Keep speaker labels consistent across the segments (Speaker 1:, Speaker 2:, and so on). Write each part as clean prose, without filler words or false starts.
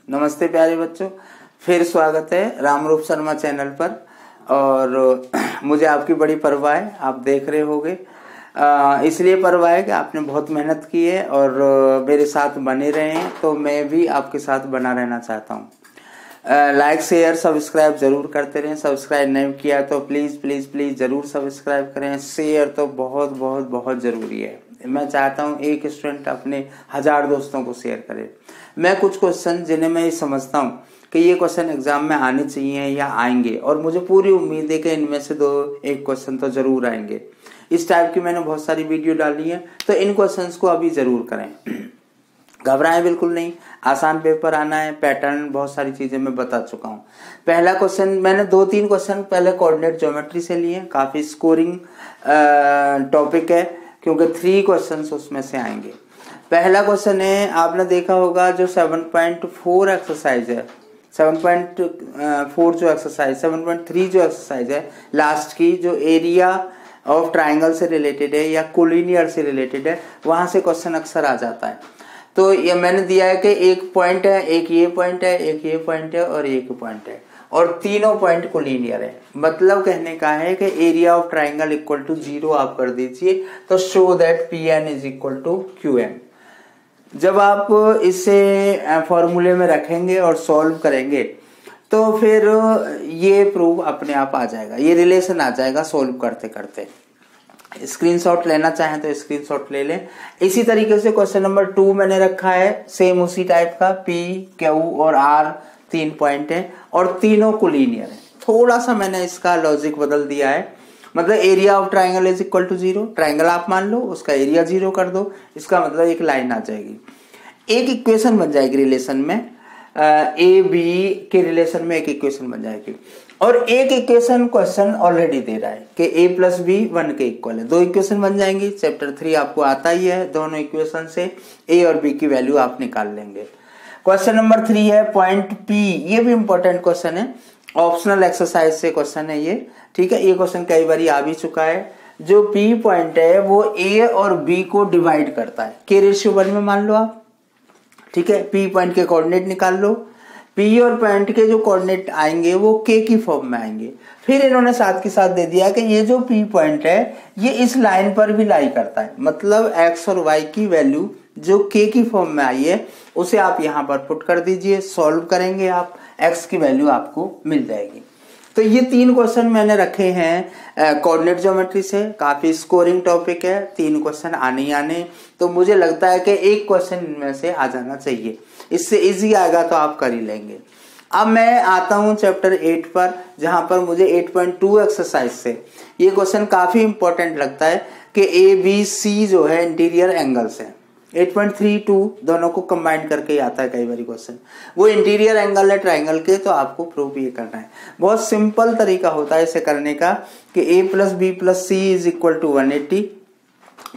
Speaker 1: नमस्ते प्यारे बच्चों, फिर स्वागत है रामरूप शर्मा चैनल पर। और मुझे आपकी बड़ी परवाह है, आप देख रहे होंगे। इसलिए परवाह है कि आपने बहुत मेहनत की है और मेरे साथ बने रहे हैं, तो मैं भी आपके साथ बना रहना चाहता हूँ। लाइक शेयर सब्सक्राइब जरूर करते रहें। सब्सक्राइब नहीं किया तो प्लीज़ प्लीज़ प्लीज़ ज़रूर सब्सक्राइब करें। शेयर तो बहुत बहुत बहुत ज़रूरी है। मैं चाहता हूँ एक स्टूडेंट अपने 1000 दोस्तों को शेयर करे। मैं कुछ क्वेश्चन जिन्हें मैं ये समझता हूँ कि ये क्वेश्चन एग्जाम में आने चाहिए या आएंगे, और मुझे पूरी उम्मीद है कि इनमें से 2-1 क्वेश्चन तो जरूर आएंगे। इस टाइप की मैंने बहुत सारी वीडियो डाली है, तो इन क्वेश्चंस को अभी जरूर करें। घबराएं बिल्कुल नहीं, आसान पेपर आना है। पैटर्न बहुत सारी चीजें मैं बता चुका हूँ। पहला क्वेश्चन मैंने 2-3 क्वेश्चन पहले कोऑर्डिनेट ज्योमेट्री से लिए, काफी स्कोरिंग टॉपिक है क्योंकि 3 क्वेश्चंस उसमें से आएंगे। पहला क्वेश्चन है, आपने देखा होगा जो 7.4 एक्सरसाइज है, 7.4 जो एक्सरसाइज, 7.3 जो एक्सरसाइज है लास्ट की, जो एरिया ऑफ ट्राइंगल से रिलेटेड है या कोलिनियर से रिलेटेड है, वहां से क्वेश्चन अक्सर आ जाता है। तो ये मैंने दिया है कि एक पॉइंट है, एक ये पॉइंट है, एक ये पॉइंट है और एक पॉइंट है, और तीनों पॉइंट कोलिनियर है। मतलब कहने का है कि area of triangle equal to 0 आप कर दीजिए, तो show that Pn is equal to Qn। जब आप इसे फॉर्मूले में रखेंगे और सॉल्व करेंगे तो फिर ये प्रूव अपने आप आ जाएगा, ये रिलेशन आ जाएगा सॉल्व करते करते। स्क्रीनशॉट लेना चाहें तो स्क्रीनशॉट ले लें। इसी तरीके से क्वेश्चन नंबर 2 मैंने रखा है, सेम उसी टाइप का। P, Q और R 3 पॉइंट है और तीनों कोलिनियर है। थोड़ा सा मैंने इसका लॉजिक बदल दिया है, मतलब area of triangle is equal to 0। Triangle आप मान लो, उसका एरिया 0 कर दो, इसका मतलब एक लाइन आ जाएगी, एक इक्वेशन बन जाएगी रिलेशन में। ए बी के रिलेशन में एक इक्वेशन बन जाएगी। और एक इक्वेशन क्वेश्चन ऑलरेडी दे रहा है कि a प्लस बी 1 के इक्वल है। 2 इक्वेशन बन जाएंगी। चैप्टर 3 आपको आता ही है, दोनों इक्वेशन से a और b की वैल्यू आप निकाल लेंगे। क्वेश्चन नंबर 3 है पॉइंट P। ये भी इंपॉर्टेंट क्वेश्चन है, ऑप्शनल एक्सरसाइज से क्वेश्चन है ये, ठीक है। ये क्वेश्चन कई बार आ भी चुका है। जो P पॉइंट है वो a और b को डिवाइड करता है, k रेशियो 1 में मान लो आप, ठीक है। P पॉइंट के कोऑर्डिनेट निकाल लो। P और पॉइंट के जो कोऑर्डिनेट आएंगे वो K की फॉर्म में आएंगे। फिर इन्होंने साथ के साथ दे दिया कि ये जो P पॉइंट है ये इस लाइन पर भी लाई करता है, मतलब x और y की वैल्यू जो K की फॉर्म में आई है उसे आप यहाँ पर पुट कर दीजिए, सॉल्व करेंगे आप, x की वैल्यू आपको मिल जाएगी। तो ये 3 क्वेश्चन मैंने रखे हैं कोऑर्डिनेट ज्योमेट्री से। काफी स्कोरिंग टॉपिक है, 3 क्वेश्चन आने ही आने। तो मुझे लगता है कि एक क्वेश्चन इनमें से आ जाना चाहिए, इससे इजी आएगा तो आप कर ही लेंगे। अब मैं आता हूं चैप्टर 8 पर, जहां पर मुझे 8.2 एक्सरसाइज से ये क्वेश्चन काफी इंपॉर्टेंट लगता है कि ABC जो है इंटीरियर एंगल्स है। 8.32 दोनों को कंबाइन करके आता है कई बार क्वेश्चन, वो इंटीरियर एंगल है ट्राइंगल के, तो आपको प्रूव ये करना है। बहुत सिंपल तरीका होता है इसे करने का कि a plus B plus C is equal to 180।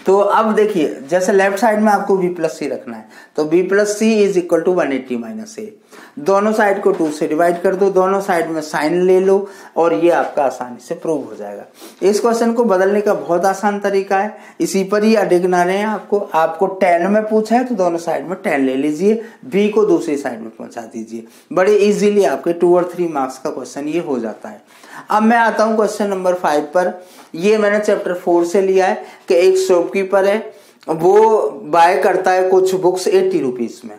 Speaker 1: तो अब देखिए, जैसे लेफ्ट साइड में आपको b प्लस सी रखना है, तो b plus C is equal to 180 minus A. दोनों साइड को 2 से डिवाइड कर दो, दोनों साइड में साइन ले लो, और ये आपका आसानी से प्रूव हो जाएगा। इस क्वेश्चन को बदलने का बहुत आसान तरीका है, इसी पर ही अडिगना रहे हैं आपको 10 में पूछा है तो दोनों साइड में 10 ले लीजिए, b को दूसरी साइड में पहुंचा दीजिए। बड़े इजीली आपके 2 और 3 मार्क्स का क्वेश्चन ये हो जाता है। अब मैं आता हूं क्वेश्चन नंबर 5 पर। ये मैंने चैप्टर 4 से लिया है कि एक शॉपकीपर है, वो बाय करता है कुछ बुक्स 80 रुपीज में,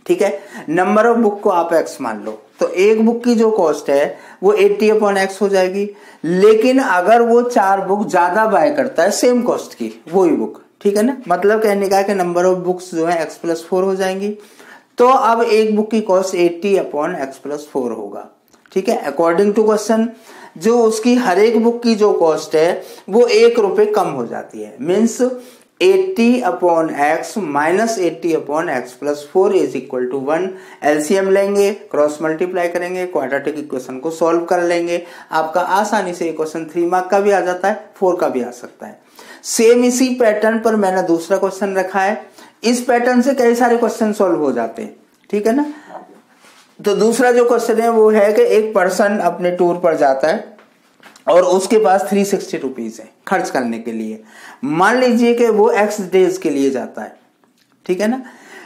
Speaker 1: ठीक है। नंबर ऑफ बुक को आप x मान लो, तो एक बुक की जो कॉस्ट है वो 80/x हो जाएगी। लेकिन अगर वो 4 बुक ज्यादा बाय करता है सेम कॉस्ट की, वही बुक, ठीक है ना। मतलब कहने का है कि नंबर ऑफ बुक्स जो है x+4 हो जाएंगी। तो अब एक बुक की कॉस्ट 80/x+4 होगा, ठीक है। अकॉर्डिंग टू क्वेश्चन जो उसकी हर एक बुक की जो कॉस्ट है वो 1 रुपए कम हो जाती है। Means 80/x minus 80/x+4 is equal to 1। LCM लेंगे, क्रॉस मल्टीप्लाई करेंगे, क्वाड्रेटिक इक्वेशन को सॉल्व कर लेंगे। आपका आसानी से क्वेश्चन 3 मार्क का भी आ जाता है, 4 का भी आ सकता है। सेम इसी पैटर्न पर मैंने दूसरा क्वेश्चन रखा है। इस पैटर्न से कई सारे क्वेश्चन सॉल्व हो जाते हैं, ठीक है ना। तो दूसरा जो क्वेश्चन है वो है कि एक पर्सन अपने टूर पर जाता है और उसके पास 360 रुपीज है खर्च करने के लिए। मान लीजिए कि वो x डेज के लिए जाता है, ठीक है ना।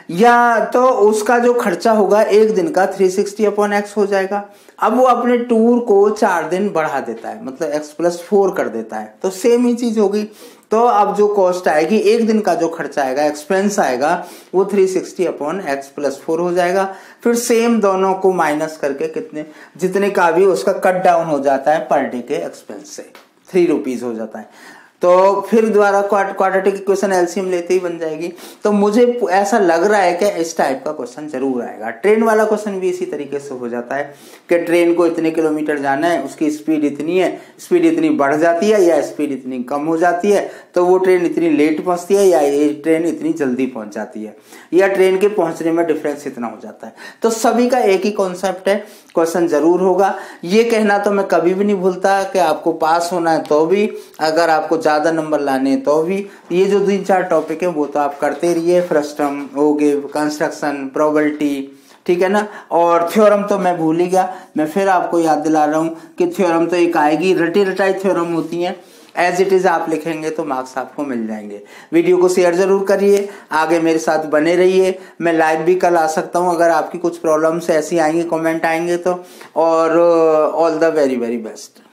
Speaker 1: या तो उसका जो खर्चा होगा एक दिन का 360/x हो जाएगा। अब वो अपने टूर को 4 दिन बढ़ा देता है, मतलब x+4 कर देता है, तो सेम ही चीज होगी। तो अब जो कॉस्ट आएगी, एक दिन का जो खर्चा आएगा, एक्सपेंस आएगा, वो 360/x+4 हो जाएगा। फिर सेम दोनों को माइनस करके कितने जितने का भी उसका कट डाउन हो जाता है पर डे के एक्सपेंस से, 3 रुपीज हो जाता है। तो फिर दोबारा क्वाड्रेटिक इक्वेशन एलसीएम लेते ही बन जाएगी। तो मुझे ऐसा लग रहा है कि इस टाइप का क्वेश्चन जरूर आएगा। ट्रेन वाला क्वेश्चन भी इसी तरीके से हो जाता है कि ट्रेन को इतने किलोमीटर जाना है, उसकी स्पीड इतनी है, स्पीड इतनी बढ़ जाती है या स्पीड इतनी कम हो जाती है, तो वो ट्रेन इतनी लेट पहुंचती है या ये ट्रेन इतनी जल्दी पहुंच जाती है, या ट्रेन के पहुंचने में डिफरेंस इतना हो जाता है। तो सभी का एक ही कॉन्सेप्ट है, क्वेश्चन जरूर होगा। ये कहना तो मैं कभी भी नहीं भूलता कि आपको पास होना है तो भी, अगर आपको ज्यादा नंबर लाने हैं तो भी, ये जो 3-4 टॉपिक है वो तो आप करते रहिए। फ्रस्टम हो गए, कंस्ट्रक्शन, प्रोबेबिलिटी, ठीक है ना। और थ्योरम तो मैं भूल ही गया, मैं फिर आपको याद दिला रहा हूं कि थ्योरम तो एक आएगी, रटी रटाई थ्योरम होती है, एज इट इज आप लिखेंगे तो मार्क्स आपको मिल जाएंगे। वीडियो को शेयर जरूर करिए, आगे मेरे साथ बने रहिए। मैं लाइव भी कल आ सकता हूं अगर आपकी कुछ प्रॉब्लम्स ऐसी आएंगी, कमेंट आएंगे तो। और all the very very best.